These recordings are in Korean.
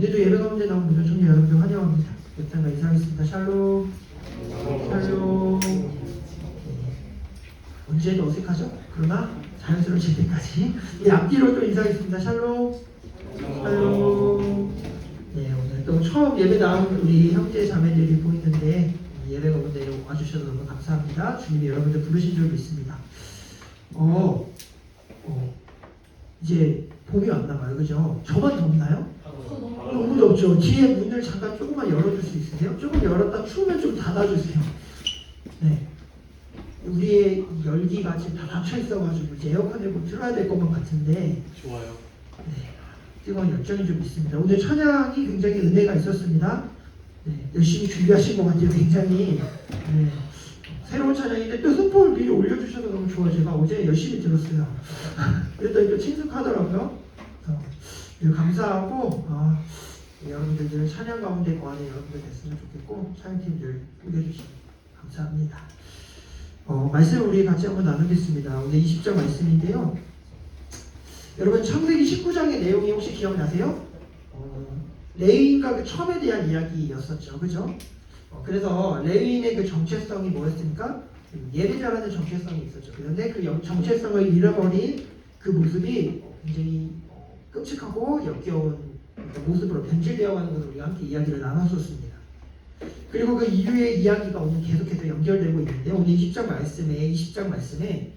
오늘도 예배 가운데 나온 모든 청년 여러분들 환영합니다. 옆장과 인사하겠습니다. 샬롬. 샬롬. 언제도 어색하죠? 그러나 자연스러워질 때까지 앞뒤로 또 인사하겠습니다. 샬롬. 샬롬. 네, 오늘 또 처음 예배 나온 우리 형제 자매들이 보이는데 예배 가운데 와주셔서 너무 감사합니다. 주님이 여러분들 부르신 줄 믿습니다. 이제 봄이 왔나 봐요. 그죠? 저만 덥나요? 너무 덥죠? 뒤에 문을 잠깐 조금만 열어줄 수 있으세요? 조금 열었다 추우면 좀 닫아주세요. 네. 우리의 열기가 지금 다 닫혀 있어가지고 이제 에어컨을 꼭 틀어야 될 것만 같은데 좋아요. 네. 뜨거운 열정이 좀 있습니다. 오늘 찬양이 굉장히 은혜가 있었습니다. 네. 열심히 준비하신 것 같아요. 굉장히 네. 새로운 찬양인데 또 선포를 미리 올려주셔서 너무 좋아요. 제가 어제 열심히 들었어요. 그랬더니 또 친숙하더라고요. 감사하고 여러분들 찬양 가운데 거하는 여러분들 됐으면 좋겠고 찬양팀들 꾸려주시면 감사합니다. 말씀 우리 같이 한번 나누겠습니다. 오늘 20장 말씀인데요. 여러분 창세기 19장의 내용이 혹시 기억나세요? 레위인과 그 첨에 대한 이야기였었죠. 그죠? 그래서 레위인의 그 정체성이 뭐였습니까? 예배자라는 정체성이 있었죠. 그런데 그 정체성을 잃어버린 그 모습이 굉장히 끔찍하고 역겨운 모습으로 변질되어가는 것을 우리가 함께 이야기를 나눴었습니다. 그리고 그 이후의 이야기가 오늘 계속해서 연결되고 있는데 오늘 20장 말씀에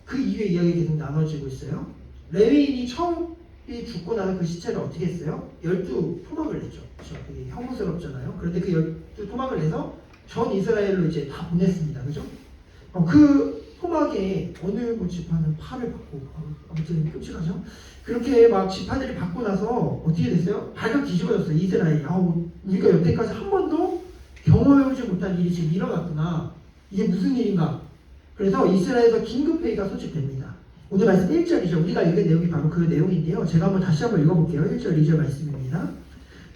그 이후의 이야기가 계속 나눠지고 있어요. 레위인이 처음에 죽고 나서 그 시체를 어떻게 했어요? 12토막을 냈죠. 그렇죠? 되게 혐오스럽잖아요. 그런데 그 12토막을 내서 전 이스라엘로 이제 다 보냈습니다. 그죠? 그 토막에 어느 지파는 팔을 받고 아무튼 끔찍하죠? 그렇게 막 지파들이 받고 나서 어떻게 됐어요? 발칵 뒤집어졌어요. 이스라엘이. 우리가 여태까지 한 번도 경험해보지 못한 일이 지금 일어났구나. 이게 무슨 일인가? 그래서 이스라엘에서 긴급회의가 소집됩니다. 오늘 말씀 1절이죠. 우리가 읽은 내용이 바로 그 내용인데요. 제가 다시 한번 읽어볼게요. 1절, 2절 말씀입니다.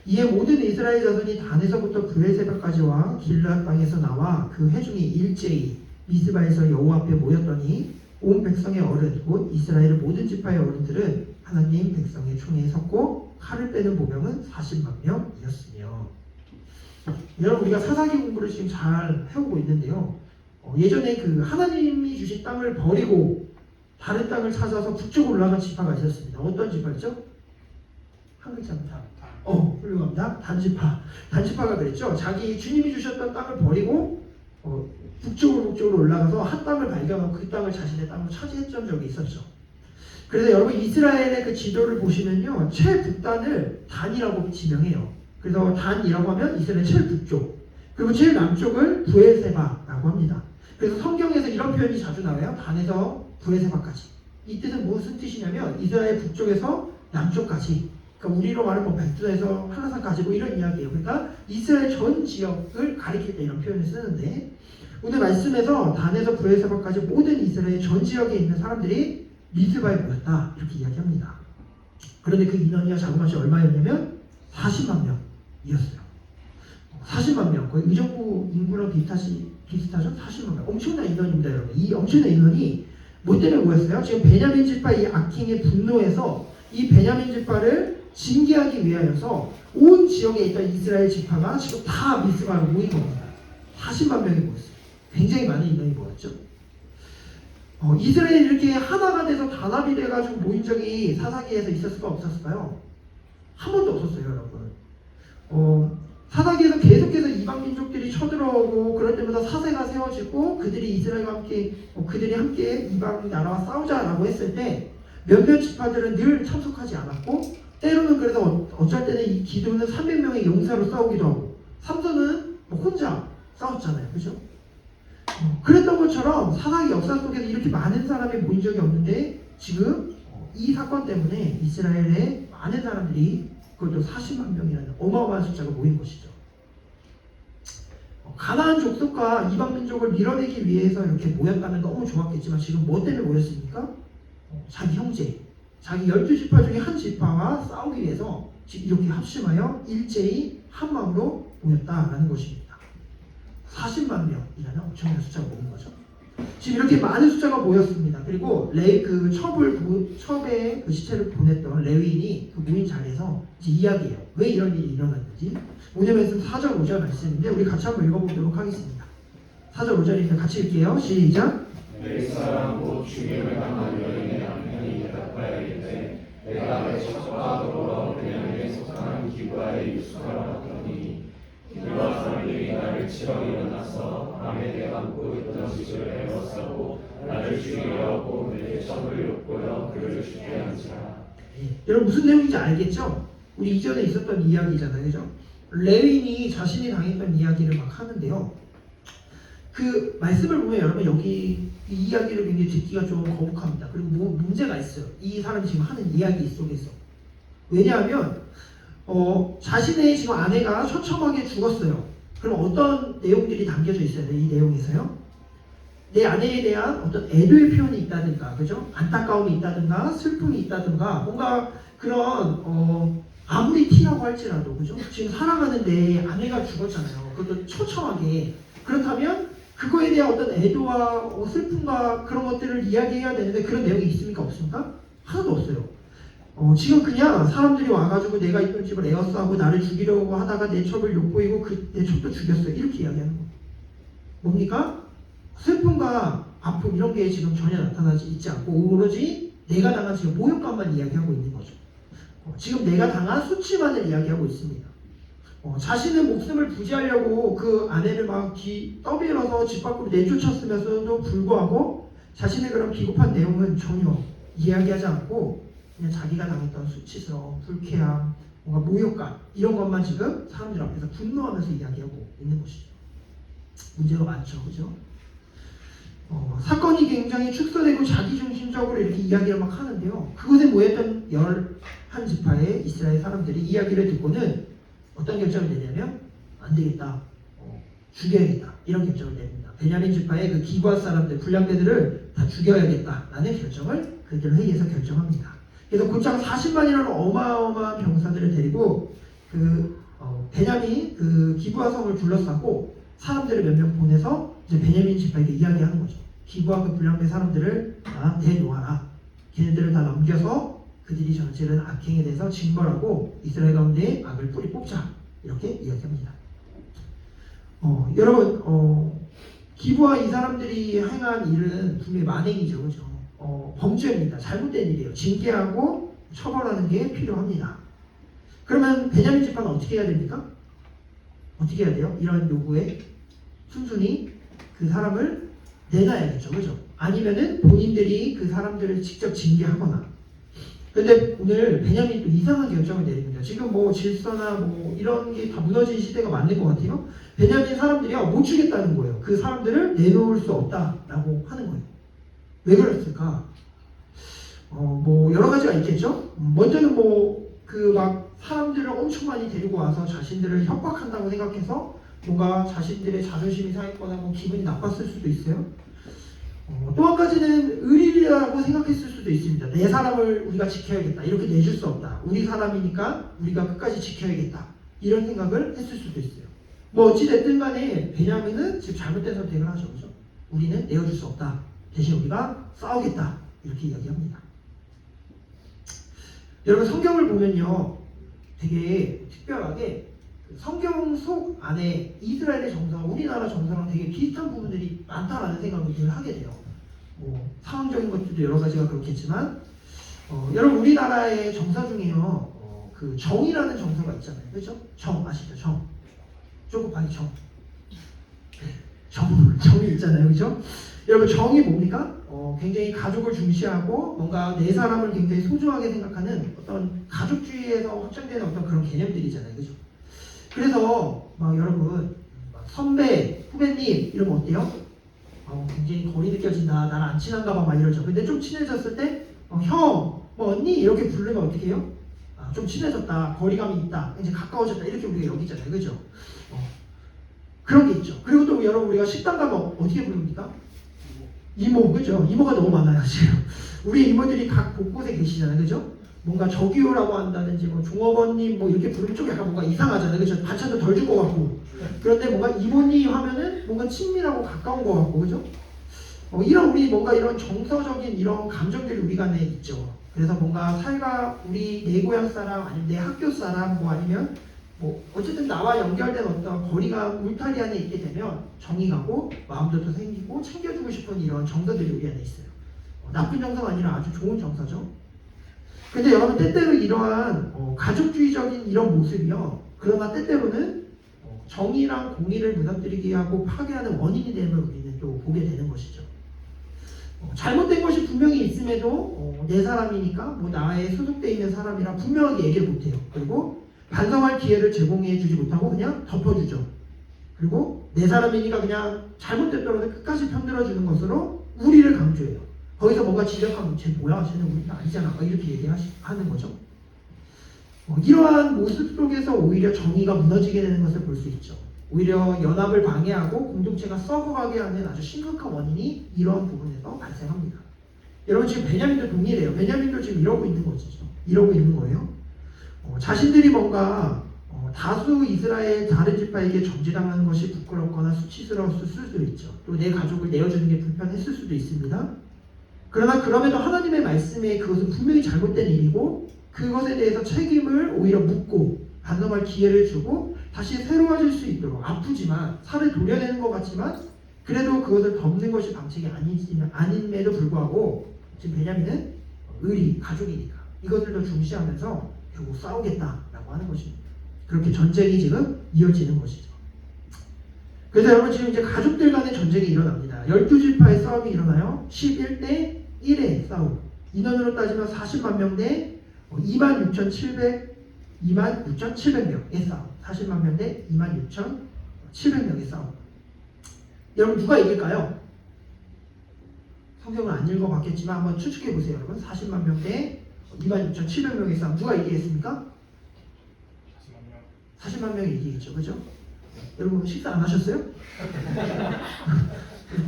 이에 모든 이스라엘 자손이 단에서부터 브엘세바까지와 길앗 땅에서 나와 그 회중이 일제히 미스바에서 여호와 앞에 모였더니 온 백성의 어른 곧 이스라엘의 모든 지파의 어른들은 하나님 백성의 총에 섰고 칼을 빼는 보병은 40만 명이었으며. 여러분 우리가 사사기 공부를 지금 잘 해오고 있는데요. 예전에 그 하나님이 주신 땅을 버리고 다른 땅을 찾아서 북쪽으로 올라간 지파가 있었습니다. 어떤 지파였죠? 한 글자입니다. 훌륭합니다. 단지파가 그랬죠. 자기 주님이 주셨던 땅을 버리고 북쪽으로 올라가서 한 땅을 발견하고 그 땅을 자신의 땅으로 차지했던 적이 있었죠. 그래서 여러분 이스라엘의 그 지도를 보시면요. 최북단을 단이라고 지명해요. 그래서 단이라고 하면 이스라엘 제일 북쪽, 그리고 제일 남쪽을 브엘세바라고 합니다. 그래서 성경에서 이런 표현이 자주 나와요. 단에서 브엘세바까지. 이 뜻은 무슨 뜻이냐면 이스라엘 북쪽에서 남쪽까지, 그러니까 우리로 말하면 백두에서 한라산까지 이런 이야기예요. 그러니까 이스라엘 전 지역을 가리킬 때 이런 표현을 쓰는데 오늘 말씀에서 단에서 브엘세바까지 모든 이스라엘 전 지역에 있는 사람들이 미스바에 모였다 이렇게 이야기합니다. 그런데 그 인원이 자그마치 얼마였냐면 40만 명이었어요. 40만 명, 거의 의정부 인구랑 비슷하죠? 40만 명. 엄청난 인원입니다, 여러분. 이 엄청난 인원이 뭐 때문에 모였어요? 지금 베냐민 지파 이 악행에 분노해서 이 베냐민 지파를 징계하기 위하여서 온 지역에 있던 이스라엘 지파가 지금 다 미스바로 모인 겁니다. 40만 명이 모였어요. 굉장히 많은 인원이 모였죠. 이스라엘이 이렇게 하나가 돼서 단합이 돼가지고 모인 적이 사사기에서 있었을까 없었을까요? 한 번도 없었어요, 여러분. 사사기에서 계속해서 이방 민족들이 쳐들어오고 그럴 때마다 사세가 세워지고 그들이 이스라엘과 함께 그들이 함께 이방 나라와 싸우자라고 했을 때 몇몇 지파들은 늘 참석하지 않았고 때로는 그래서 어쩔 때는 이 기도는 300명의 용사로 싸우기도 하고 삼손은 혼자 싸웠잖아요, 그죠? 그랬던 것처럼 사사기 역사 속에서 이렇게 많은 사람이 모인 적이 없는데 지금 이 사건 때문에 이스라엘에 많은 사람들이 그것도 40만 명이라는 어마어마한 숫자가 모인 것이죠. 가나안 족속과 이방 민족을 밀어내기 위해서 이렇게 모였다면 너무 좋았겠지만 지금 뭐 때문에 모였습니까? 자기 형제, 자기 12지파 중에 한 지파와 싸우기 위해서 지금 이렇게 합심하여 일제히 한 마음으로 모였다라는 것입니다. 40만 명이라는 엄청난 숫자가 모인 거죠. 지금 이렇게 많은 숫자가 모였습니다. 그리고 첩에 그 시체를 보냈던 레위인이 그 모인 자리에서 이제 이야기해요. 왜 이런 일이 일어났는지. 오늘 말씀 4절 5절 말씀인데 우리 같이 한번 읽어보도록 하겠습니다. 4절 5절입니다. 같이 읽게요. 시작. 내 사람 곧 죽임을 당한 여인의 남편이 대답하여이르되 내가 내 첩과 더불어 베냐민에 속한 기브아에 유숙하러 왔더니 기브아 사람들이 나를 치러 일어나서 밤에 내가 묻고 있던 집을 에워싸고 나를 죽이려 하고 내 첩을 욕보여 그를 죽게 한지라. 여러분 무슨 내용인지 알겠죠? 우리 이전에 있었던 이야기잖아요. 그죠? 레윈이 자신이 당했던 이야기를 막 하는데요. 그 말씀을 보면 여러분 여기 이 이야기를 굉장히 듣기가 좀 거북합니다. 그리고 문제가 있어요. 이 사람이 지금 하는 이야기 속에서. 왜냐하면 자신의 지금 아내가 처참하게 죽었어요. 그럼 어떤 내용들이 담겨져 있어야 돼요? 이 내용에서요. 내 아내에 대한 어떤 애도의 표현이 있다든가, 그죠? 안타까움이 있다든가, 슬픔이 있다든가, 뭔가 그런 아무리 티라고 할지라도, 그죠? 지금 사랑하는 내 아내가 죽었잖아요. 그것도 처참하게. 그렇다면 그거에 대한 어떤 애도와 슬픔과 그런 것들을 이야기해야 되는데 그런 내용이 있습니까? 없습니까? 하나도 없어요. 지금 그냥 사람들이 와가지고 내가 있던 집을 에워싸고 나를 죽이려고 하다가 내 첩을 욕보이고 내 첩도 죽였어요. 이렇게 이야기하는 거예요. 뭡니까? 슬픔과 아픔 이런 게 지금 전혀 나타나지 있지 않고 오로지 내가 당한 지금 모욕감만 이야기하고 있는 거죠. 지금 내가 당한 수치만을 이야기하고 있습니다. 자신의 목숨을 부지하려고 그 아내를 막 떠밀어서 집 밖으로 내쫓았으면서도 불구하고 자신의 그런 비겁한 내용은 전혀 이야기하지 않고 그냥 자기가 당했던 수치스러움, 불쾌함, 뭔가 모욕감 이런 것만 지금 사람들 앞에서 분노하면서 이야기하고 있는 것이죠. 문제가 많죠, 그죠? 사건이 굉장히 축소되고 자기중심적으로 이렇게 이야기를 막 하는데요. 그곳에 모였던 11지파의 이스라엘 사람들이 이야기를 듣고는 어떤 결정을 내냐면 안 되겠다, 죽여야겠다 이런 결정을 냅니다. 베냐민 지파의 그 기브아 사람들 불량배들을 다 죽여야겠다라는 결정을 그들 회의에서 결정합니다. 그래서 곧장 40만이라는 어마어마한 병사들을 데리고 베냐민 그 기브아 성을 둘러싸고 사람들을 몇 명 보내서 이제 베냐민 지파에게 이야기하는 거죠. 기브아 그 불량배 사람들을 다 내놓아라. 걔네들을 다 넘겨서 그들이 저지른 악행에 대해서 징벌하고 이스라엘 가운데 악을 뿌리 뽑자 이렇게 이야기합니다. 여러분 기브아 이 사람들이 행한 일은 분명히 만행이죠, 그죠? 범죄입니다. 잘못된 일이에요. 징계하고 처벌하는 게 필요합니다. 그러면 베냐민 지파는 어떻게 해야 됩니까? 어떻게 해야 돼요? 이런 요구에 순순히 그 사람을 내놔야겠죠, 그죠? 아니면은 본인들이 그 사람들을 직접 징계하거나. 근데 오늘 베냐민이 또 이상한 결정을 내립니다. 지금 뭐 질서나 뭐 이런 게 다 무너진 시대가 맞는 것 같아요. 베냐민 사람들이 못 주겠다는 거예요. 그 사람들을 내놓을 수 없다라고 하는 거예요. 왜 그랬을까? 뭐 여러 가지가 있겠죠. 먼저는 막 사람들을 엄청 많이 데리고 와서 자신들을 협박한다고 생각해서 뭔가 자신들의 자존심이 상했거나 뭐 기분이 나빴을 수도 있어요. 또 한 가지는 의리라고 생각했을 수도 있습니다. 내 사람을 우리가 지켜야겠다. 이렇게 내줄 수 없다. 우리 사람이니까 우리가 끝까지 지켜야겠다. 이런 생각을 했을 수도 있어요. 뭐 어찌됐든 간에 베냐민은 지금 잘못된 선택을 하죠. 그죠? 우리는 내어줄 수 없다. 대신 우리가 싸우겠다. 이렇게 이야기합니다. 여러분 성경을 보면요. 되게 특별하게 성경 속 안에 이스라엘의 정서와 우리나라 정서랑 되게 비슷한 부분들이 많다라는 생각을 늘 하게 돼요. 상황적인 것들도 여러 가지가 그렇겠지만 여러분 우리나라의 정서 중에요. 그 정이라는 정서가 있잖아요. 그렇죠? 정 아시죠? 정. 쪼급하기 정. 정이 있잖아요. 그렇죠? 여러분 정이 뭡니까? 굉장히 가족을 중시하고 뭔가 내 사람을 굉장히 소중하게 생각하는 어떤 가족주의에서 확장되는 어떤 그런 개념들이잖아요. 그죠? 그래서 막 여러분 선배, 후배님 이러면 어때요? 굉장히 거리 느껴진다. 나랑 안 친한가 봐 막 이러죠. 근데 좀 친해졌을 때 형, 뭐 언니 이렇게 부르면 어떻게 해요? 좀 친해졌다. 거리감이 있다. 이제 가까워졌다. 이렇게 우리가 여기잖아요. 그죠? 그런 게 있죠. 그리고 또 여러분 우리가 식당 가면 어떻게 부릅니까? 이모, 그죠? 이모가 너무 많아요, 지금. 우리 이모들이 각 곳곳에 계시잖아요, 그죠? 뭔가 저기요라고 한다든지, 뭐 종업원님 뭐 이렇게 부르면 좀 약간 뭔가 이상하잖아요, 그죠? 반찬도 덜 줄 것 같고. 그런데 뭔가 이모님 하면은 뭔가 친밀하고 가까운 것 같고, 그죠? 이런 우리 뭔가 이런 정서적인 이런 감정들이 우리 안에 있죠. 그래서 뭔가 살과 우리 내 고향 사람 아니면 내 학교 사람 뭐 아니면 뭐 어쨌든 나와 연결된 어떤 거리가 울타리 안에 있게 되면 정이 가고 마음도 더 생기고 챙겨주고 싶은 이런 정서들이 우리 안에 있어요. 나쁜 정서가 아니라 아주 좋은 정서죠. 근데 여러분 때때로 이러한 가족주의적인 이런 모습이요. 그러나 때때로는 정의랑 공의를 무너뜨리게 하고 파괴하는 원인이 되는 걸 우리는 또 보게 되는 것이죠. 잘못된 것이 분명히 있음에도 내 사람이니까 뭐 나에 소속되어 있는 사람이라 분명하게 얘기를 못해요. 그리고 반성할 기회를 제공해 주지 못하고 그냥 덮어주죠. 그리고 내 사람이니까 그냥 잘못됐더라도 끝까지 편들어주는 것으로 우리를 강조해요. 거기서 뭔가 지적하면 쟤 뭐야? 쟤는 우리 아니잖아. 이렇게 얘기하는 거죠. 이러한 모습 속에서 오히려 정의가 무너지게 되는 것을 볼 수 있죠. 오히려 연합을 방해하고 공동체가 썩어가게 하는 아주 심각한 원인이 이런 부분에서 발생합니다. 여러분 지금 베냐민도 동일해요. 베냐민도 지금 이러고 있는 것이죠. 이러고 있는 거예요. 자신들이 뭔가 다수 이스라엘 다른 지파에게 정죄당하는 것이 부끄럽거나 수치스러웠을 수도 있죠. 또 내 가족을 내어주는 게 불편했을 수도 있습니다. 그러나 그럼에도 하나님의 말씀에 그것은 분명히 잘못된 일이고 그것에 대해서 책임을 오히려 묻고 반성할 기회를 주고 다시 새로워질 수 있도록 아프지만 살을 도려내는 것 같지만 그래도 그것을 덮는 것이 방책이 아님에도 불구하고 지금 베냐민은 의리, 가족이니까 이것을 더 중시하면서 결국 싸우겠다라고 하는 것입니다. 그렇게 전쟁이 지금 이어지는 것이죠. 그래서 여러분 지금 이제 가족들 간의 전쟁이 일어납니다. 12지파의 싸움이 일어나요. 11대 1의 싸움. 인원으로 따지면 40만 명 대 26,700명의 싸움. 40만 명 대 26,700명의 싸움. 여러분 누가 이길까요? 성경을 안 읽어봤겠지만 한번 추측해 보세요. 여러분 40만 명 대 26,700명의 싸움 누가 이기겠습니까? 40만 명이 이기겠죠. 그죠? 여러분 식사 안 하셨어요?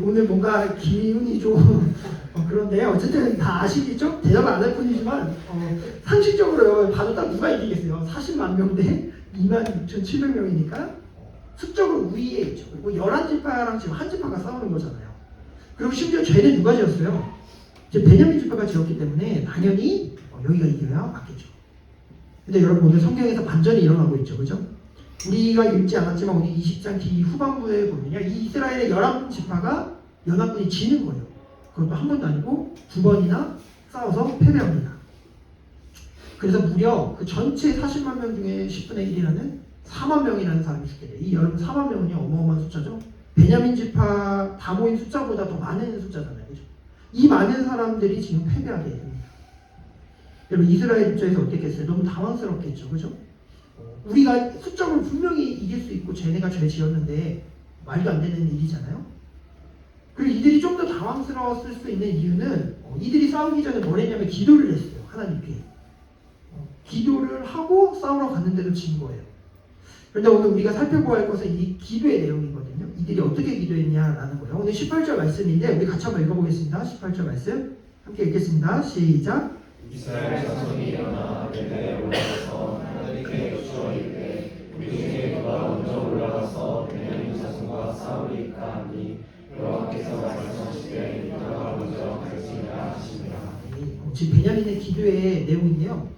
오늘 뭔가 기운이 좀 그런데 어쨌든 다 아시겠죠? 대답을 안 할 뿐이지만 상식적으로요. 봐도 딱 누가 이기겠어요? 40만 명 대 26,700명이니까 수적으로 우위에 있죠. 그리고 11지파랑 지금 한 지파가 싸우는 거잖아요. 그리고 심지어 죄는 누가 지었어요? 이제 베냐민 지파가 지었기 때문에 당연히 여기가 이겨야 맞겠죠. 근데 여러분 오늘 성경에서 반전이 일어나고 있죠. 그죠? 우리가 읽지 않았지만 우리 20장 뒤 후반부에 보면요. 이 이스라엘의 11지파가 연합군이 지는 거예요. 그것도 한 번도 아니고 두 번이나 싸워서 패배합니다. 그래서 무려 그 전체 40만 명 중에 10분의 1이라는 4만 명이라는 사람이 죽게 돼요. 이 여러분 4만 명은요 어마어마한 숫자죠. 베냐민 지파 다 모인 숫자보다 더 많은 숫자잖아요. 그죠? 이 많은 사람들이 지금 패배하게 됩니다. 여러분 이스라엘 입장에서 어땠겠어요? 너무 당황스럽겠죠. 그죠? 우리가 수적으로 분명히 이길 수 있고 쟤네가 죄 지었는데 말도 안 되는 일이잖아요. 그리고 이들이 좀 더 당황스러웠을 수 있는 이유는 이들이 싸우기 전에 뭘 했냐면 기도를 했어요. 하나님께. 기도를 하고 싸우러 갔는데도 진 거예요. 그런데 오늘 우리가 살펴보아야 할 것은 이 기도의 내용이거든요. 이들이 어떻게 기도했냐라는 거예요. 오늘 18절 말씀인데 우리 같이 한번 읽어보겠습니다. 18절 말씀 함께 읽겠습니다. 시작. 이스라엘 자손이 일어나 베델에 올라가서 하나님께 여쭈어 이르되 우리 중에 누가 먼저 올라가서 베냐민 자손과 싸우리까 하니 여호와께서 말씀하시되 누가 먼저 갈지니라 하시니라. 지금 베냐민의 기도의 내용인데요.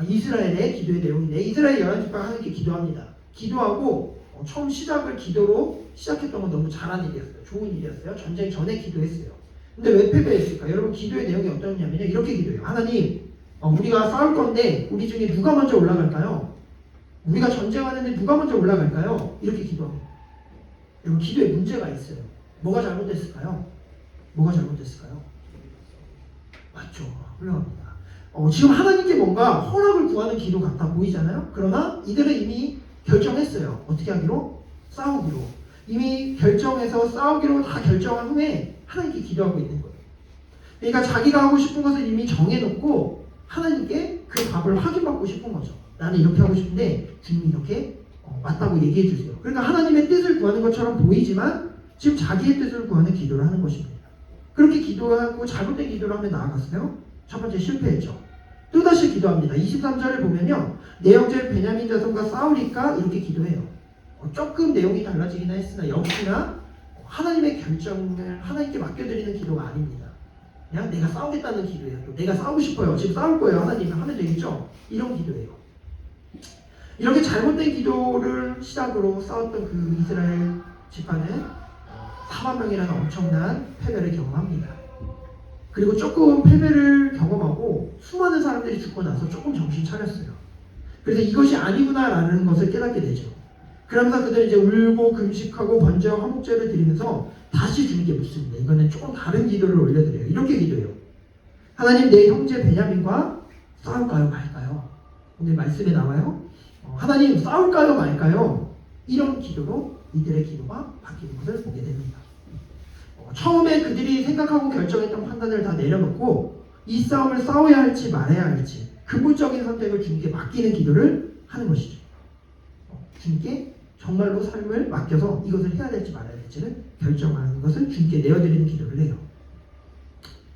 이스라엘의 기도의 내용인데 이스라엘 11지파가 하나님께 기도합니다. 기도하고 처음 시작을 기도로 시작했던 건 너무 잘한 일이었어요. 좋은 일이었어요. 전쟁 전에 기도했어요. 근데 왜 패배했을까? 여러분 기도의 내용이 어떠냐면요. 이렇게 기도해요. 하나님 우리가 싸울 건데 우리 중에 누가 먼저 올라갈까요? 우리가 전쟁하는데 누가 먼저 올라갈까요? 이렇게 기도합니다. 여러분 기도에 문제가 있어요. 뭐가 잘못됐을까요? 뭐가 잘못됐을까요? 맞죠. 훌륭합니다. 지금 하나님께 뭔가 허락을 구하는 기도 같아 보이잖아요. 그러나 이들은 이미 결정했어요. 어떻게 하기로? 싸우기로. 이미 결정해서 싸우기로 다 결정한 후에 하나님께 기도하고 있는 거예요. 그러니까 자기가 하고 싶은 것을 이미 정해놓고 하나님께 그 답을 확인받고 싶은 거죠. 나는 이렇게 하고 싶은데 주님이 이렇게 맞다고 얘기해 주세요. 그러니까 하나님의 뜻을 구하는 것처럼 보이지만 지금 자기의 뜻을 구하는 기도를 하는 것입니다. 그렇게 기도하고 잘못된 기도를 하며 나아갔어요. 첫 번째 실패했죠. 또다시 기도합니다. 23절을 보면요. 내 형제 베냐민 자손과 싸우니까 이렇게 기도해요. 조금 내용이 달라지긴 했으나 역시나 하나님의 결정을 하나님께 맡겨드리는 기도가 아닙니다. 그냥 내가 싸우겠다는 기도예요. 또 내가 싸우고 싶어요. 지금 싸울 거예요. 하나님 하면 되겠죠? 이런 기도예요. 이렇게 잘못된 기도를 시작으로 싸웠던 그 이스라엘 지파는 4만 명이라는 엄청난 패배를 경험합니다. 그리고 조금 패배를 경험하고 수많은 사람들이 죽고 나서 조금 정신 차렸어요. 그래서 이것이 아니구나라는 것을 깨닫게 되죠. 그러면서 그들은 이제 울고 금식하고 번제와 화목제를 드리면서 다시 주님께 묻습니다. 이거는 조금 다른 기도를 올려드려요. 이렇게 기도해요. 하나님, 내 형제 베냐민과 싸울까요 말까요? 오늘 말씀에 나와요. 하나님, 싸울까요 말까요? 이런 기도로 이들의 기도가 바뀌는 것을 보게 됩니다. 처음에 그들이 생각하고 결정했던 판단을 다 내려놓고 이 싸움을 싸워야 할지 말아야 할지 근본적인 선택을 주님께 맡기는 기도를 하는 것이죠. 주님께 정말로 삶을 맡겨서 이것을 해야 될지 말아야 될지를 결정하는 것을 주님께 내어드리는 기도를 해요.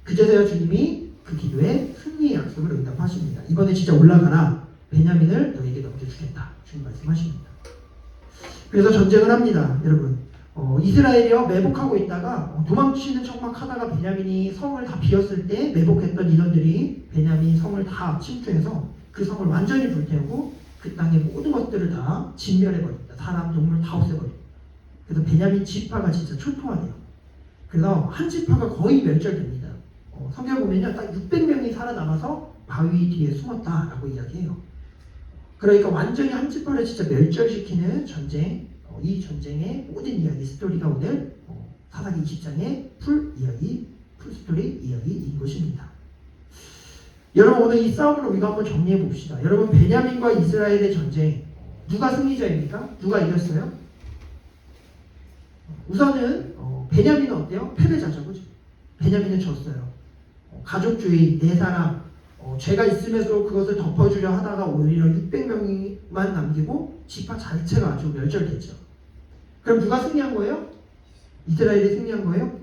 그제서야 주님이 그 기도에 승리의 약속을 응답하십니다. 이번에 진짜 올라가라. 베냐민을 너에게 넘겨주겠다. 주님 말씀하십니다. 그래서 전쟁을 합니다. 여러분, 이스라엘이요 매복하고 있다가 도망치는 척막하다가 베냐민이 성을 다 비웠을 때 매복했던 인원들이 베냐민 성을 다 침투해서 그 성을 완전히 불태우고 그 땅의 모든 것들을 다 진멸해버립니다. 사람, 동물 다 없애버립니다. 그래서 베냐민 지파가 진짜 초토화돼요. 그래서 한 지파가 거의 멸절됩니다. 성경 보면요, 딱 600명이 살아남아서 바위 뒤에 숨었다라고 이야기해요. 그러니까 완전히 한 지파를 진짜 멸절시키는 전쟁, 이 전쟁의 모든 이야기, 스토리가 오늘 사사기 20장의 풀 스토리 이야기인 것입니다. 여러분, 오늘 이 싸움을 우리가 한번 정리해 봅시다. 여러분, 베냐민과 이스라엘의 전쟁, 누가 승리자입니까? 누가 이겼어요? 우선은 베냐민은 어때요? 패배자죠, 그죠? 베냐민은 졌어요. 가족주의, 내 사람, 죄가 있음에도 그것을 덮어주려 하다가 오히려 600명만 남기고 지파 자체가 아주 멸절됐죠. 그럼 누가 승리한 거예요? 이스라엘이 승리한 거예요?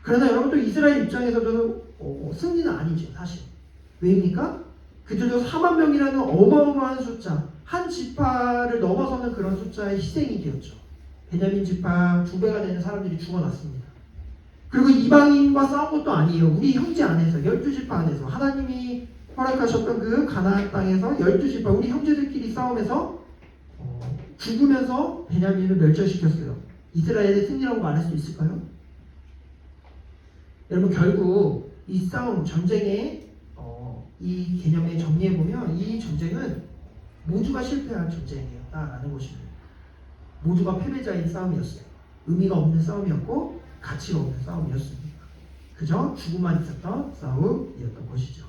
그러나 여러분, 또 이스라엘 입장에서도 승리는 아니죠, 사실. 왜입니까? 그들도 4만 명이라는 어마어마한 숫자, 한 지파를 넘어서는 그런 숫자의 희생이 되었죠. 베냐민 지파 2배가 되는 사람들이 죽어났습니다. 그리고 이방인과 싸운 것도 아니에요. 우리 형제 안에서, 12지파 안에서 하나님이 허락하셨던 그 가나안 땅에서 12지파 우리 형제들끼리 싸움에서 죽으면서 베냐민을 멸절시켰어요. 이스라엘의 승리라고 말할 수 있을까요? 여러분, 결국 이 싸움, 전쟁의 이 개념에 정리해보면 이 전쟁은 모두가 실패한 전쟁이었다라는 것입니다. 모두가 패배자인 싸움이었어요. 의미가 없는 싸움이었고 가치가 없는 싸움이었습니다. 그저 죽음만 있었던 싸움이었던 것이죠.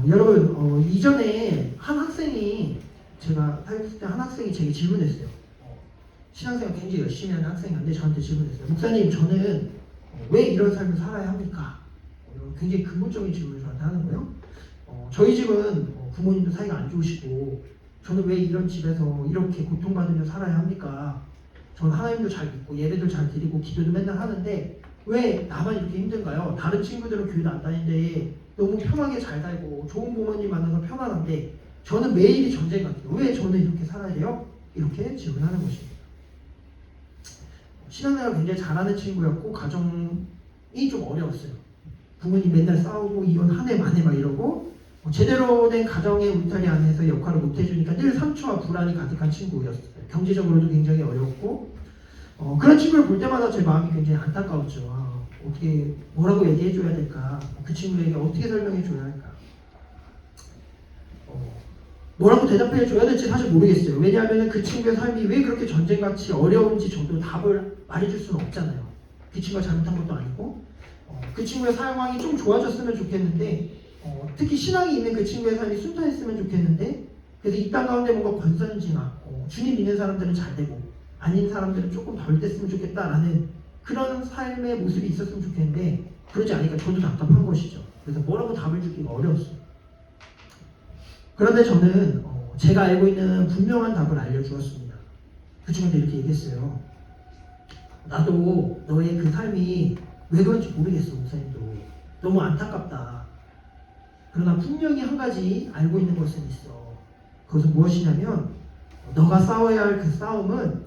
여러분, 이전에 한 학생이, 제가 사역했을 때 한 학생이 제게 질문했어요. 신앙생활 굉장히 열심히 하는 학생인데 저한테 질문했어요. 목사님, 저는 왜 이런 삶을 살아야 합니까? 굉장히 근본적인 질문을 저한테 하는 거예요. 저희 집은 부모님도 사이가 안 좋으시고 저는 왜 이런 집에서 이렇게 고통받으며 살아야 합니까? 저는 하나님도 잘 믿고 예배도 잘 드리고 기도도 맨날 하는데 왜 나만 이렇게 힘든가요? 다른 친구들은 교회도 안 다니는데 너무 편하게 잘 살고 좋은 부모님 만나서 편안한데 저는 매일이 전쟁 같아요. 왜 저는 이렇게 살아야 돼요? 이렇게 질문하는 것입니다. 신앙생활 굉장히 잘하는 친구였고 가정이 좀 어려웠어요. 부모님 맨날 싸우고 이혼 한 해 만에 막 이러고 제대로 된 가정의 울타리 안에서 역할을 못 해주니까 늘 상처와 불안이 가득한 친구였어요. 경제적으로도 굉장히 어려웠고 그런 친구를 볼 때마다 제 마음이 굉장히 안타까웠죠. 어떻게 뭐라고 얘기해줘야 될까? 그 친구에게 어떻게 설명해줘야 할까? 뭐라고 대답해줘야 될지 사실 모르겠어요. 왜냐하면 그 친구의 삶이 왜 그렇게 전쟁같이 어려운지 저도 답을 말해줄 수는 없잖아요. 그 친구가 잘못한 것도 아니고 그 친구의 상황이 좀 좋아졌으면 좋겠는데 특히 신앙이 있는 그 친구의 삶이 순탄했으면 좋겠는데 그래서 이 땅 가운데 뭔가 권선징악 주님 믿는 사람들은 잘 되고 아닌 사람들은 조금 덜 됐으면 좋겠다라는 그런 삶의 모습이 있었으면 좋겠는데 그러지 않으니까 저도 답답한 것이죠. 그래서 뭐라고 답을 주기가 어려웠어요. 그런데 저는 제가 알고 있는 분명한 답을 알려주었습니다. 그 친구한테 이렇게 얘기했어요. 나도 너의 그 삶이 왜 그런지 모르겠어, 목사님도. 너무 안타깝다. 그러나 분명히 한 가지 알고 있는 것은 있어. 그것은 무엇이냐면 너가 싸워야 할 그 싸움은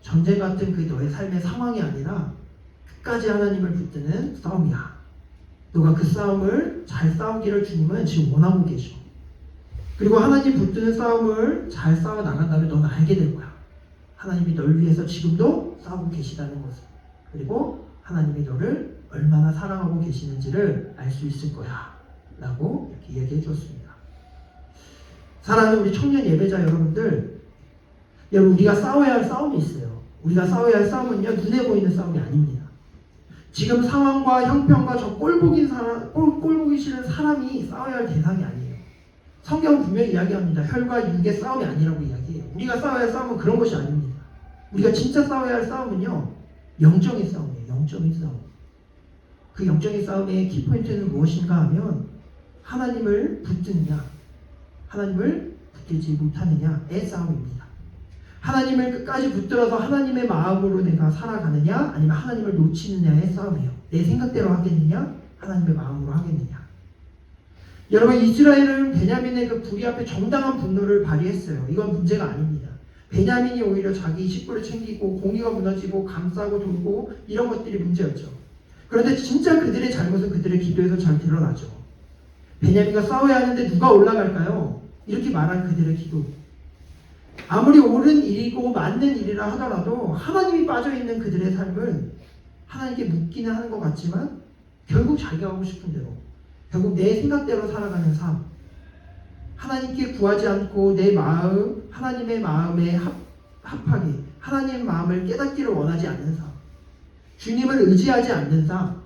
전쟁 같은 그 너의 삶의 상황이 아니라 끝까지 하나님을 붙드는 싸움이야. 너가 그 싸움을 잘 싸우기를 주님은 지금 원하고 계셔. 그리고 하나님 붙드는 싸움을 잘 싸워 나간다면 너는 알게 될 거야. 하나님이 널 위해서 지금도 싸우고 계시다는 것을. 그리고 하나님이 너를 얼마나 사랑하고 계시는지를 알 수 있을 거야. 라고 이렇게 얘기해 줬습니다. 사랑하는 우리 청년 예배자 여러분들, 여러분 우리가 싸워야 할 싸움이 있어요. 우리가 싸워야 할 싸움은요, 눈에 보이는 싸움이 아닙니다. 지금 상황과 형편과 저 꼴보기 싫은 사람이 싸워야 할 대상이 아니에요. 성경은 분명히 이야기합니다. 혈과 육의 싸움이 아니라고 이야기해요. 우리가 싸워야 할 싸움은 그런 것이 아닙니다. 우리가 진짜 싸워야 할 싸움은요, 영적인 싸움이에요. 영적인 싸움. 그 영적인 싸움의 키포인트는 무엇인가 하면 하나님을 붙드느냐, 하나님을 붙들지 못하느냐의 싸움입니다. 하나님을 끝까지 붙들어서 하나님의 마음으로 내가 살아가느냐, 아니면 하나님을 놓치느냐의 싸움이에요. 내 생각대로 하겠느냐, 하나님의 마음으로 하겠느냐. 여러분, 이스라엘은 베냐민의 그 불의 앞에 정당한 분노를 발휘했어요. 이건 문제가 아닙니다. 베냐민이 오히려 자기 식구를 챙기고 공의가 무너지고 감싸고 돌고 이런 것들이 문제였죠. 그런데 진짜 그들의 잘못은 그들의 기도에서 잘 드러나죠. 베냐민과 싸워야 하는데 누가 올라갈까요? 이렇게 말한 그들의 기도. 아무리 옳은 일이고 맞는 일이라 하더라도 하나님이 빠져있는 그들의 삶은 하나님께 묻기는 하는 것 같지만 결국 자기가 하고 싶은 대로, 결국 내 생각대로 살아가는 삶, 하나님께 구하지 않고 내 마음, 하나님의 마음에 합하게 하나님의 마음을 깨닫기를 원하지 않는 삶, 주님을 의지하지 않는 삶,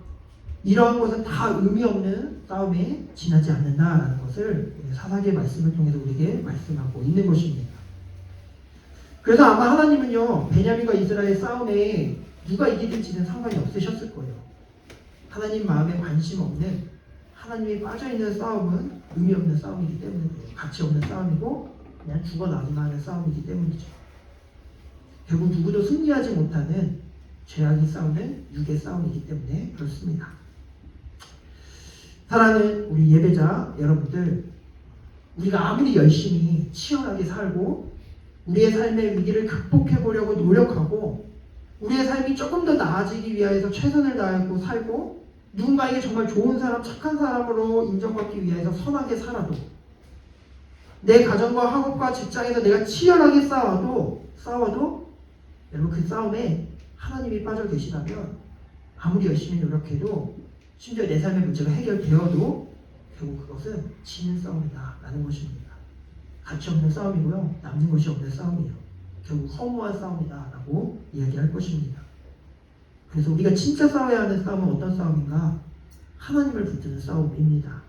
이러한 것은 다 의미 없는 싸움에 지나지 않는다라는 것을 사사기의 말씀을 통해서 우리에게 말씀하고 있는 것입니다. 그래서 아마 하나님은요, 베냐민과 이스라엘 싸움에 누가 이기든지는 상관이 없으셨을 거예요. 하나님 마음에 관심 없는, 하나님이 빠져있는 싸움은 의미 없는 싸움이기 때문이에요. 가치 없는 싸움이고 그냥 죽어나기만 하는 싸움이기 때문이죠. 결국 누구도 승리하지 못하는 죄악이 싸우는 육의 싸움이기 때문에 그렇습니다. 사랑하는 우리 예배자 여러분들, 우리가 아무리 열심히 치열하게 살고 우리의 삶의 위기를 극복해 보려고 노력하고 우리의 삶이 조금 더 나아지기 위해서 최선을 다하고 살고 누군가에게 정말 좋은 사람, 착한 사람으로 인정받기 위해서 선하게 살아도, 내 가정과 학업과 직장에서 내가 치열하게 싸워도 여러분 그 싸움에 하나님이 빠져 계시다면 아무리 열심히 노력해도, 심지어 내 삶의 문제가 해결되어도 결국 그것은 지는 싸움이다 라는 것입니다. 가치 없는 싸움이고요, 남는 것이 없는 싸움이에요. 결국 허무한 싸움이다 라고 이야기할 것입니다. 그래서 우리가 진짜 싸워야 하는 싸움은 어떤 싸움인가? 하나님을 붙드는 싸움입니다.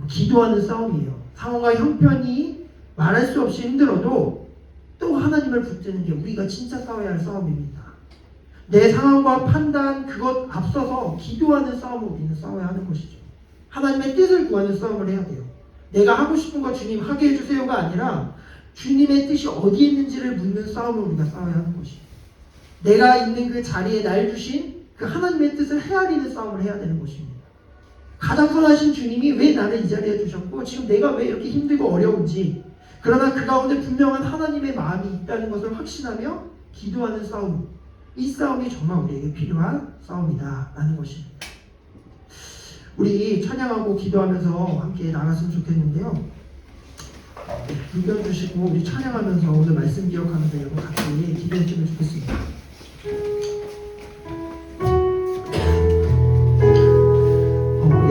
기도하는 싸움이에요. 상황과 형편이 말할 수 없이 힘들어도 또 하나님을 붙드는 게 우리가 진짜 싸워야 할 싸움입니다. 내 상황과 판단, 그것 앞서서 기도하는 싸움을 우리는 싸워야 하는 것이죠. 하나님의 뜻을 구하는 싸움을 해야 돼요. 내가 하고 싶은 거 주님 하게 해주세요가 아니라 주님의 뜻이 어디에 있는지를 묻는 싸움을 우리가 싸워야 하는 것이죠. 내가 있는 그 자리에 날 주신 그 하나님의 뜻을 헤아리는 싸움을 해야 되는 것입니다. 가장 선하신 주님이 왜 나를 이 자리에 두셨고 지금 내가 왜 이렇게 힘들고 어려운지, 그러나 그 가운데 분명한 하나님의 마음이 있다는 것을 확신하며 기도하는 싸움, 이 싸움이 정말 우리에게 필요한 싸움이다 라는 것입니다. 우리 찬양하고 기도하면서 함께 나갔으면 좋겠는데요, 불경 주시고 우리 찬양하면서 오늘 말씀 기억하면서 여러분 같이 기도했으면 좋겠습니다.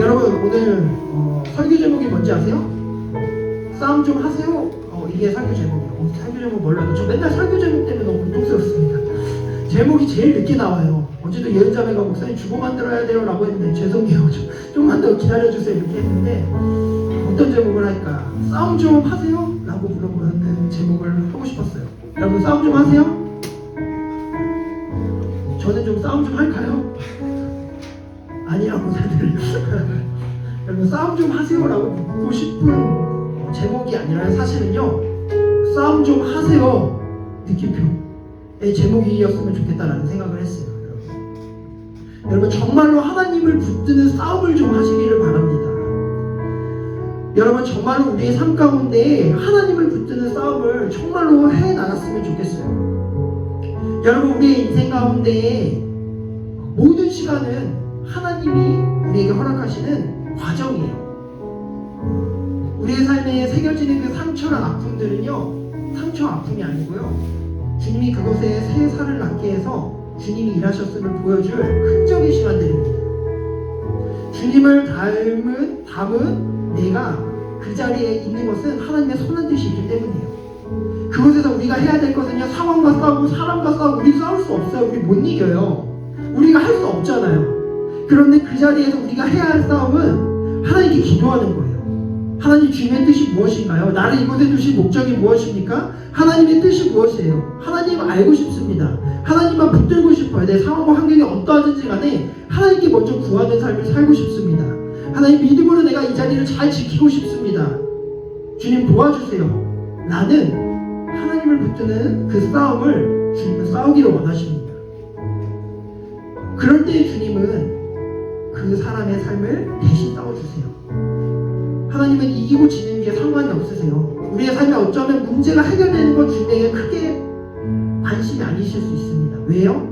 여러분 오늘 설교 제목이 뭔지 아세요? 싸움 좀 하세요. 이게 설교 제목이에요. 설교 제목 몰라도 저 맨날 설교 제목 때문에 너무 고통스럽습니다. 제목이 제일 늦게 나와요. 어제도 예은자매가 목사님 주보 만들어야 돼요 라고 했는데 죄송해요, 좀만 더 기다려주세요 이렇게 했는데, 어떤 제목을 할까? 싸움 좀 하세요? 라고 물어보는 제목을 하고 싶었어요. 여러분 싸움 좀 하세요? 저는 좀 싸움 좀 할까요? 아니라고 다들 여러분 싸움 좀 하세요 라고 묻고 싶은 제목이 아니라 사실은요, 싸움 좀 하세요 느낌표의 제목이었으면 좋겠다라는 생각을 했어요. 여러분 정말로 하나님을 붙드는 싸움을 좀 하시기를 바랍니다. 여러분 정말로 우리의 삶 가운데 하나님을 붙드는 싸움을 정말로 해 나갔으면 좋겠어요. 여러분, 우리의 인생 가운데 모든 시간은 하나님이 우리에게 허락하시는 과정이에요. 우리의 삶에 새겨지는 그 상처나 아픔들은요, 상처 아픔이 아니고요, 주님이 그곳에 새 살을 낳게 해서 주님이 일하셨음을 보여줄 흔적의 시간들입니다. 주님을 담은 내가 그 자리에 있는 것은 하나님의 선한 뜻이 있기 때문이에요. 그곳에서 우리가 해야 될 것은요, 상황과 싸우고 사람과 싸우고. 우리 싸울 수 없어요. 우리 못 이겨요. 우리가 할 수 없잖아요. 그런데 그 자리에서 우리가 해야 할 싸움은 하나님께 기도하는 거예요. 하나님, 주님의 뜻이 무엇인가요? 나를 이곳에 두신 목적이 무엇입니까? 하나님의 뜻이 무엇이에요? 하나님 알고 싶습니다. 하나님만 붙들고 싶어요. 내 상황과 환경이 어떠하든지 간에 하나님께 먼저 구하는 삶을 살고 싶습니다. 하나님, 믿음으로 내가 이 자리를 잘 지키고 싶습니다. 주님, 도와주세요. 나는 하나님을 붙드는 그 싸움을 주님은 싸우기를 원하십니다. 그럴 때 주님은 그 사람의 삶을 대신 싸워주세요. 하나님은 이기고 지는 게 상관이 없으세요. 우리의 삶에 어쩌면 문제가 해결되는 건 주님에게 크게 관심이 아니실 수 있습니다. 왜요?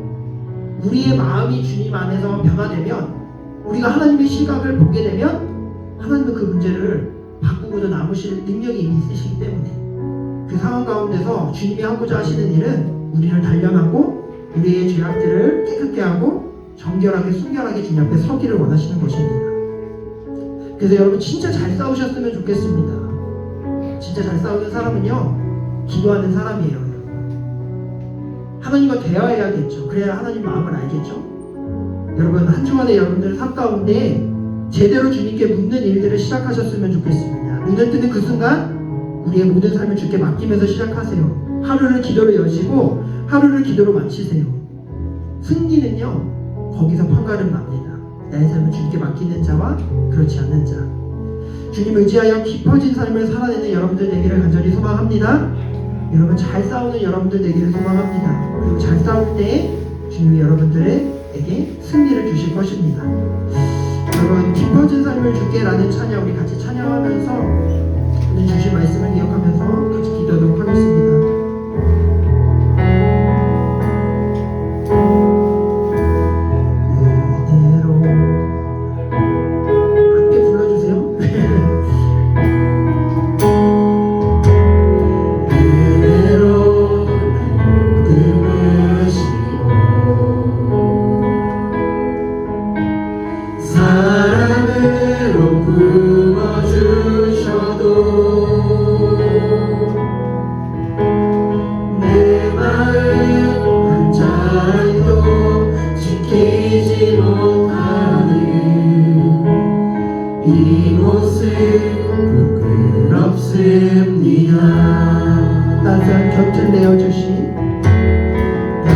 우리의 마음이 주님 안에서 변화되면, 우리가 하나님의 시각을 보게 되면 하나님은 그 문제를 바꾸고도 남으실 능력이 이미 있으시기 때문에 그 상황 가운데서 주님이 하고자 하시는 일은 우리를 단련하고 우리의 죄악들을 깨끗게 하고 정결하게 순결하게 주님 앞에 서기를 원하시는 것입니다. 그래서 여러분, 진짜 잘 싸우셨으면 좋겠습니다. 진짜 잘 싸우는 사람은요, 기도하는 사람이에요. 여러분, 하나님과 대화해야겠죠. 그래야 하나님 마음을 알겠죠. 여러분, 한 주간에 여러분들 삶 가운데 제대로 주님께 묻는 일들을 시작하셨으면 좋겠습니다. 눈을 뜨는 그 순간 우리의 모든 삶을 주께 맡기면서 시작하세요. 하루를 기도로 여시고 하루를 기도로 마치세요. 승리는요, 거기서 판가름 납니다. 나의 삶을 주님께 맡기는 자와 그렇지 않는 자. 주님 의지하여 깊어진 삶을 살아내는 여러분들 되기를 간절히 소망합니다. 여러분, 잘 싸우는 여러분들 되기를 소망합니다. 그리고 잘 싸울 때 주님이 여러분들에게 승리를 주실 것입니다. 여러분, 깊어진 삶을 주께라는 찬양 우리 같이 찬양하면서 오늘 주신 말씀을 기억하면서 같이 기도하도록 하겠습니다.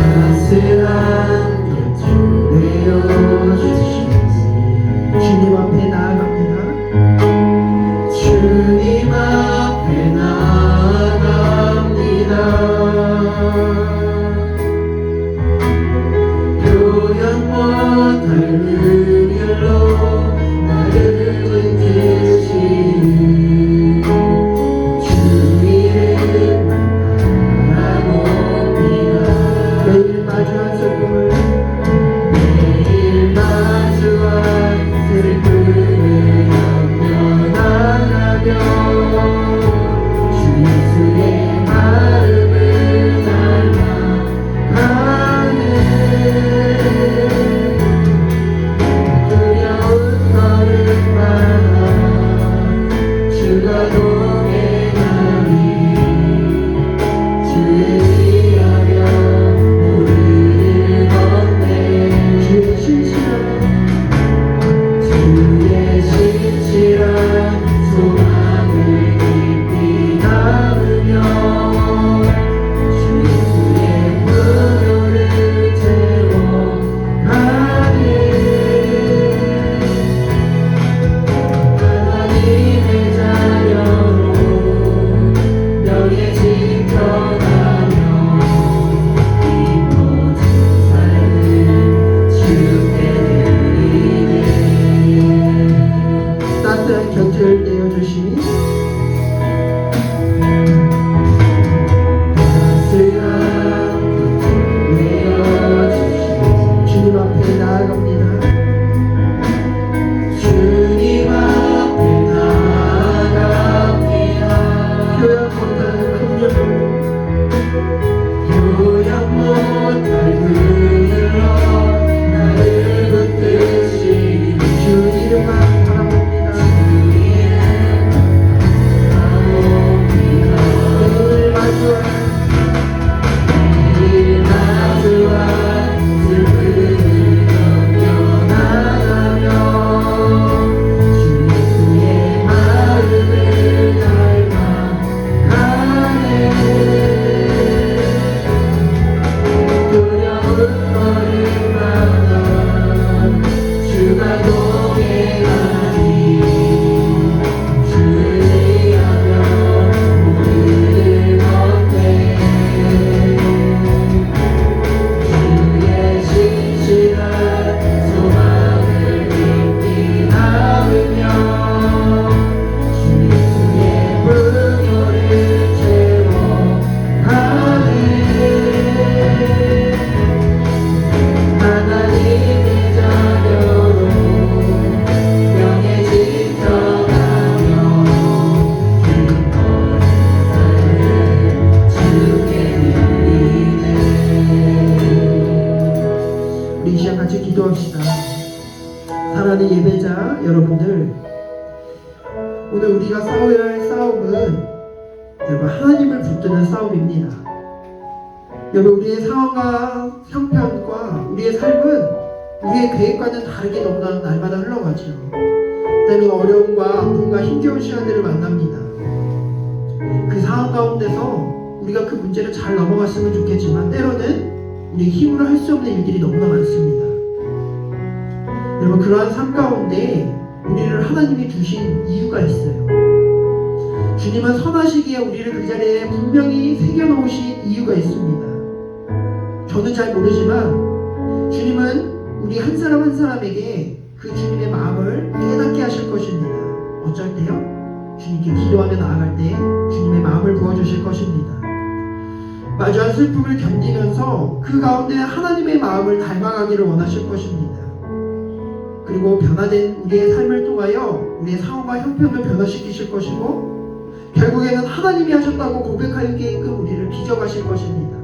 따스한 곁을 내어주신 주님 앞에 나아갑니다. 주님 앞에 나아갑니다. 표현 못할 은율로 나를 이끄시는 주 이름만 바라고 여러분들, 오늘 우리가 싸워야 할 싸움은 여러분 하나님을 붙드는 싸움입니다. 여러분, 우리의 상황과 형편과 우리의 삶은 우리의 계획과는 다르게 너무나 날마다 흘러가죠. 때로는 어려움과 아픔과 힘겨운 시간들을 만납니다. 그 상황 가운데서 우리가 그 문제를 잘 넘어갔으면 좋겠지만 때로는 우리 힘으로 할 수 없는 일들이 너무나 많습니다. 여러분, 그러한 삶 가운데 우리를 하나님이 주신 이유가 있어요. 주님은 선하시기에 우리를 그 자리에 분명히 새겨놓으신 이유가 있습니다. 저는 잘 모르지만 주님은 우리 한 사람 한 사람에게 그 주님의 마음을 깨닫게 하실 것입니다. 어쩔 때요? 주님께 기도하며 나아갈 때 주님의 마음을 부어주실 것입니다. 마주한 슬픔을 견디면서 그 가운데 하나님의 마음을 닮아가기를 원하실 것입니다. 그리고 변화된 우리의 삶을 통하여 우리의 상황과 형편을 변화시키실 것이고 결국에는 하나님이 하셨다고 고백하게끔 우리를 빚어가실 것입니다.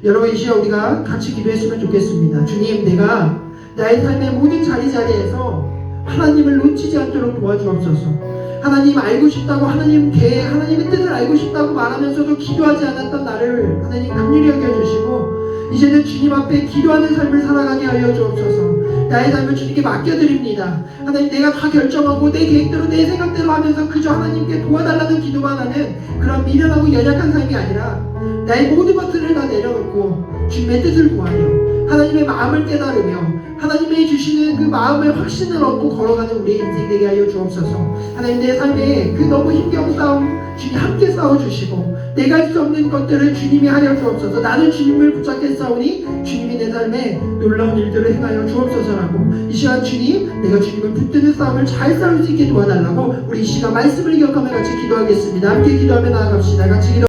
여러분, 이 시간 우리가 같이 기도했으면 좋겠습니다. 주님, 내가 나의 삶의 모든 자리자리에서 하나님을 놓치지 않도록 도와주옵소서. 하나님 알고 싶다고 하나님 계획, 하나님의 뜻을 알고 싶다고 말하면서도 기도하지 않았던 나를 하나님 긍휼히 여겨주시고 이제는 주님 앞에 기도하는 삶을 살아가게 하여 주옵소서. 나의 삶을 주님께 맡겨드립니다. 하나님, 내가 다 결정하고 내 계획대로 내 생각대로 하면서 그저 하나님께 도와달라는 기도만 하는 그런 미련하고 연약한 삶이 아니라 나의 모든 것들을 다 내려놓고 주님의 뜻을 구하며 하나님의 마음을 깨달으며 하나님이 주시는 그 마음의 확신을 얻고 걸어가는 우리의 인생 되게 하여 주옵소서. 하나님, 내 삶에 그 너무 힘겨운 싸움 주님 함께 싸워주시고 내가 할 수 없는 것들을 주님이 하여 주옵소서. 나는 주님을 붙잡겠사오니 주님이 내 삶에 놀라운 일들을 행하여 주옵소서라고 이 시간 주님, 내가 주님을 붙드는 싸움을 잘 싸울 수 있게 도와달라고 우리 이 시간 말씀을 기억하며 같이 기도하겠습니다. 함께 기도하며 나아갑시다. 같이 기도